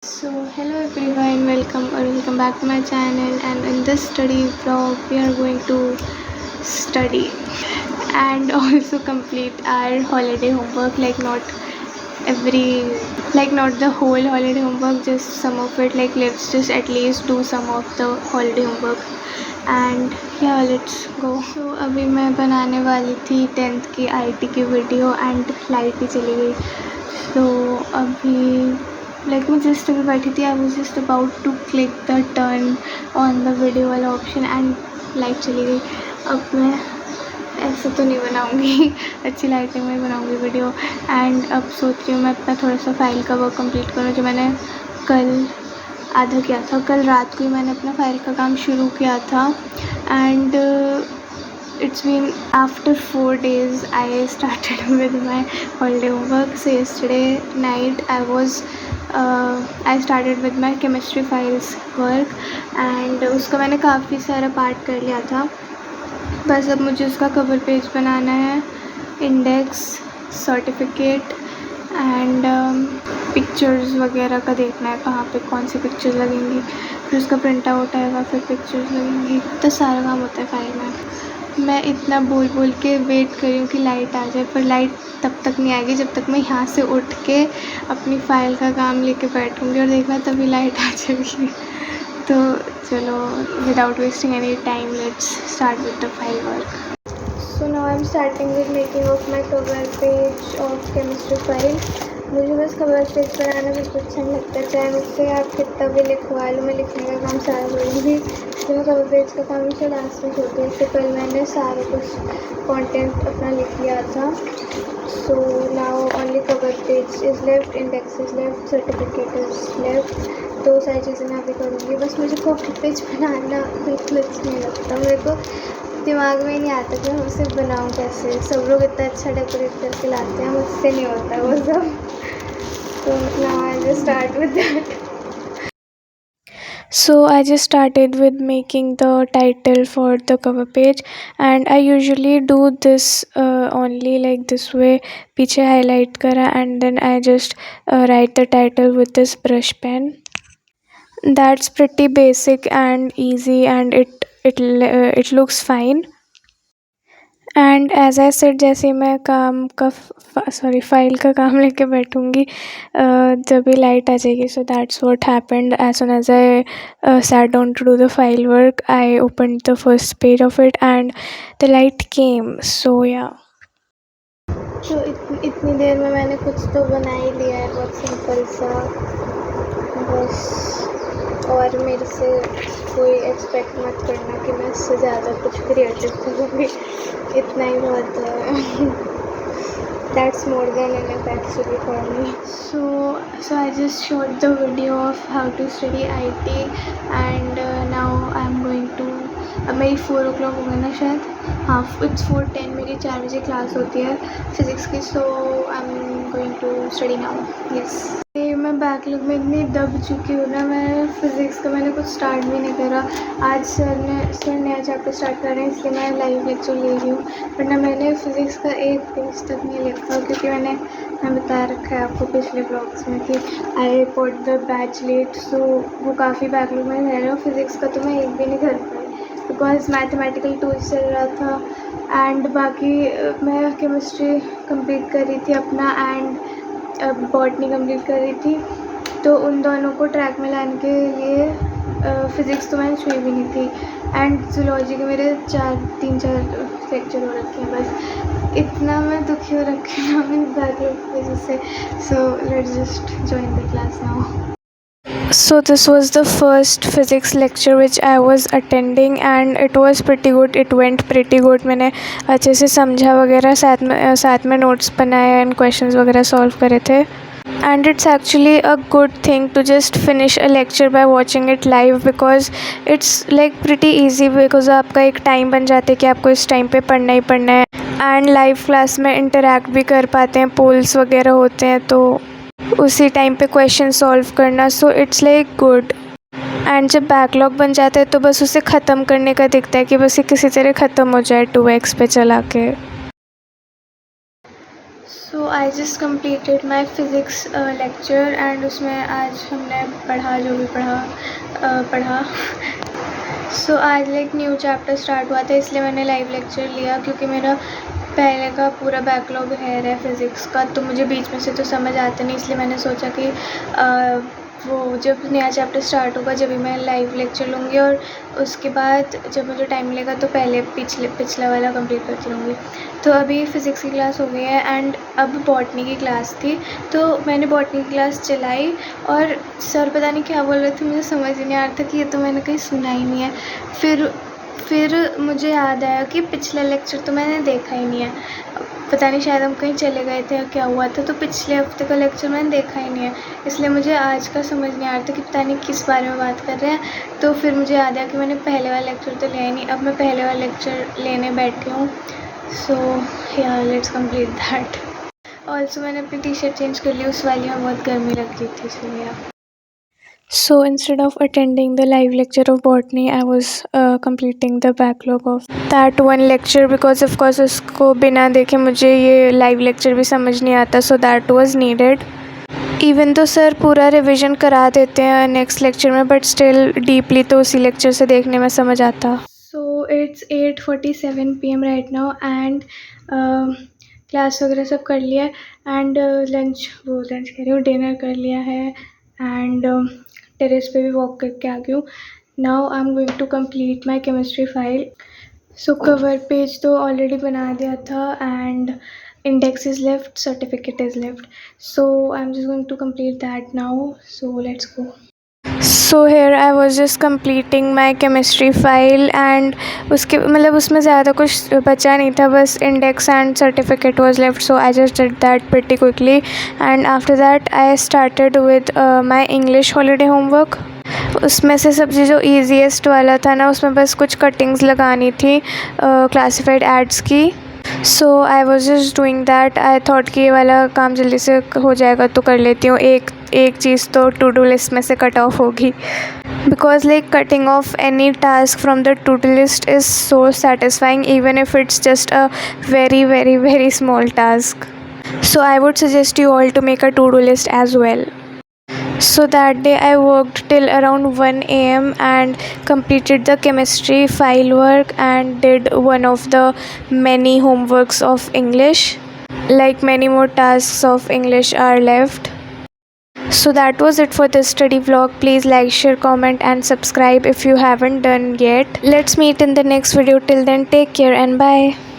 So hello everyone, welcome back to my channel, and in this study vlog we are going to study and also complete our holiday homework, every not the whole holiday homework, just some of it. Like let's just at least do some of the holiday homework and yeah, let's go. So अभी मैं बनाने वाली थी 10th की IT की video and light ही चली गई. तो अभी मैं जस्ट अभी बैठी थी. I was just about to click the turn on the video वाला ऑप्शन एंड लाइट चली गई. अब मैं ऐसे तो नहीं बनाऊंगी अच्छी लाइटिंग में बनाऊंगी वीडियो. एंड अब सोच रही हूँ मैं अपना थोड़ा सा फाइल का वर्क कंप्लीट करूँ जो मैंने कल आधा किया था. कल रात को ही मैंने अपना फाइल का काम शुरू किया था. And it's been after 4 days I started with my holiday homework. So yesterday night I started with my chemistry files work and उसका मैंने काफ़ी सारा पार्ट कर लिया था. बस अब मुझे उसका कवर पेज बनाना है, इंडेक्स, सर्टिफिकेट एंड पिक्चर्स वगैरह का देखना है कहाँ पे कौन सी पिक्चर्स लगेंगी. फिर उसका प्रिंट आउट आएगा, फिर पिक्चर्स लगेंगी. तो सारा काम होता है फाइल में. मैं इतना बोल के वेट कर रही हूँ कि लाइट आ जाए, पर लाइट तब तक नहीं आएगी जब तक मैं यहाँ से उठ के अपनी फ़ाइल का काम लेके बैठूँगी और देखना तभी लाइट आ जाएगी. तो चलो, without wasting any time let's start with the file work. So now I am starting with making of my cover page of chemistry file. मुझे बस कवर पेज बनाना कुछ अच्छा नहीं लगता, चाहे मुझसे आप कितना भी लिखवा लो, मैं लिखने का काम सारा करूँगी. तो मैं कवर पेज का काम से लास्ट में छोड़ती हूँ. तो कल मैंने सारा कुछ कंटेंट अपना लिख लिया था. So now only cover page is left, index is left, certificate is left. तो सारी चीज़ें मैं अभी करूँगी. बस मुझे कवर पेज बनाना बिल्कुल अच्छा नहीं लगता. मेरे को दिमाग में नहीं आता कि मैं उसे बनाऊँ कैसे. सब लोग इतना अच्छा डेकोरेट करके लाते हैं, मुझसे नहीं होता वो सब. So now I just start with that. So I just started with making the title for the cover page, and I usually do this only like this way. पीछे highlight करा and then I just write the title with this brush pen. That's pretty basic and easy, and it looks fine. And as I said, जैसे ही मैं file का काम लेके बैठूँगी जब भी लाइट आ जाएगी. So that's what happened. As soon as I sat down to do the file work, I opened the first page of it and the light came. So yeah, तो इतनी देर में मैंने कुछ तो बना ही लिया है, बहुत सिंपल सा बस. और मेरे से कोई एक्सपेक्ट मत करना कि मैं इससे ज़्यादा कुछ क्रिएटिव करूँगी. इतना ही बहुत है. That's more than enough actually for me. So I just showed the video of how to study IT and now I am going to. अब मेरी 4 o'clock हो गई ना शायद. हाँ, इट्स 4:10. मेरी 4 बजे क्लास होती है फिज़िक्स की. So I am going to study now. Yes, मैं बैकलॉग में इतनी दब चुकी हूँ ना. मैं फ़िज़िक्स का मैंने कुछ स्टार्ट भी नहीं करा. आज सर नया चैप्टर स्टार्ट कर रहे हैं, इसलिए मैं लाइव लेक्चर ले रही हूँ. वरना मैंने फ़िज़िक्स का एक पेज तक नहीं लिखा, क्योंकि मैं बता रखा है आपको पिछले ब्लॉग्स में कि I put the batch late. So वो काफ़ी बैकलॉग में रह रहा हूँ. फ़िज़िक्स का तो मैं एक भी नहीं कर पाई बिकॉज मैथमेटिकल टूल्स चल रहा था एंड बाकी मैं केमिस्ट्री कंप्लीट कर रही थी अपना एंड बॉटनी कंप्लीट कर रही थी. तो उन दोनों को ट्रैक में लाने के लिए फ़िज़िक्स तो मैंने छुई भी नहीं थी. एंड ज़ूलॉजी के मेरे 3-4 लेक्चर हो रखे हैं. बस इतना मैं दुखी हो रखी हूँ अपनी बैकलॉग की वजह से. So let's just join the class now. So this was the first physics lecture which I was attending and it was pretty good. It went pretty good. मैंने अच्छे से समझा वगैरह, साथ में नोट्स बनाए एंड क्वेश्चंस वगैरह सॉल्व करे थे. And it's actually a good thing to just finish a lecture by watching it live because it's like pretty easy because आपका एक टाइम बन जाता है कि आपको इस टाइम पे पढ़ना ही पढ़ना है. एंड लाइव क्लास में इंटरेक्ट भी कर पाते हैं, पोल्स वगैरह होते हैं तो उसी टाइम पे क्वेश्चन सॉल्व करना. So it's like good. And जब बैकलॉग बन जाता है तो बस उसे ख़त्म करने का दिखता है कि बस ये किसी तरह ख़त्म हो जाए 2x पे चला के. So so I just completed my physics lecture and उसमें आज हमने पढ़ा जो भी पढ़ा सो आज लाइक न्यू चैप्टर स्टार्ट हुआ था, इसलिए मैंने लाइव लेक्चर लिया क्योंकि मेरा पहले का पूरा बैकलॉग है फिज़िक्स का, तो मुझे बीच में से तो समझ आता नहीं, इसलिए मैंने सोचा कि वो जब नया चैप्टर स्टार्ट होगा जब भी मैं लाइव लेक्चर लूँगी और उसके बाद जब मुझे टाइम मिलेगा तो पहले पिछला वाला कंप्लीट करती रहूँगी। तो अभी फ़िज़िक्स की क्लास हो गई है एंड अब बॉटनी की क्लास थी, तो मैंने बॉटनी की क्लास चलाई और सर पता नहीं क्या बोल रहे थे, मुझे समझ ही नहीं आ रहा था कि ये तो मैंने कहीं सुना ही नहीं है। फिर मुझे याद आया कि पिछला लेक्चर तो मैंने देखा ही नहीं है, पता नहीं शायद हम कहीं चले गए थे या क्या हुआ था, तो पिछले हफ्ते का लेक्चर मैंने देखा ही नहीं है, इसलिए मुझे आज का समझ नहीं आ रहा था कि पता नहीं किस बारे में बात कर रहे हैं। तो फिर मुझे याद आया कि मैंने पहले वाला लेक्चर तो लिया ही नहीं, अब मैं पहले वाला लेक्चर लेने बैठी हूँ। सो या लेट्स कंप्लीट दैट। ऑल्सो मैंने अपनी टी शर्ट चेंज कर ली, उस वाली में बहुत गर्मी लग रही थी इसलिए। So instead of attending the live lecture of botany, I was completing the backlog of that one lecture because of course उसको बिना देखे मुझे ये live lecture भी समझ नहीं आता, so that was needed. Even though sir पूरा रिविज़न करा देते हैं नेक्स्ट लेक्चर में, बट स्टिल डीपली तो उसी लेक्चर से देखने में समझ आता। So it's 8:47 PM right now and class वगैरह सब कर लिया एंड लंच कह रही हूँ डिनर कर लिया है एंड टेरेस पे भी वॉक करके आ गई हूँ। Now I am going to complete my chemistry file. So cover page तो ऑलरेडी बना दिया था and index is left, certificate is left, so I'm just going to complete that now, so let's go. So here I was just completing my chemistry file and उसके मतलब उसमें ज़्यादा कुछ बचा नहीं था, बस index and certificate was left, so I just did that pretty quickly and after that I started with my English holiday homework. उसमें से सबसे जो ईजीएस्ट वाला था ना, उसमें बस कुछ कटिंग्स लगानी थी क्लासिफाइड एड्स की। So I was just doing that. I thought कि ये वाला काम जल्दी से हो जाएगा तो कर लेती हूँ, एक चीज़ तो टू डू लिस्ट में से कट ऑफ होगी, because like cutting of any task from the two do list is so satisfying even if it's just a very very very small task. So I would suggest you all to make a to-do list as well. So that day I worked till around 1 AM and completed the chemistry file work and did one of the many homeworks of English. Like many more tasks of English are left. So that was it for this study vlog. Please like, share, comment and subscribe if you haven't done yet. Let's meet in the next video. Till then, take care and bye.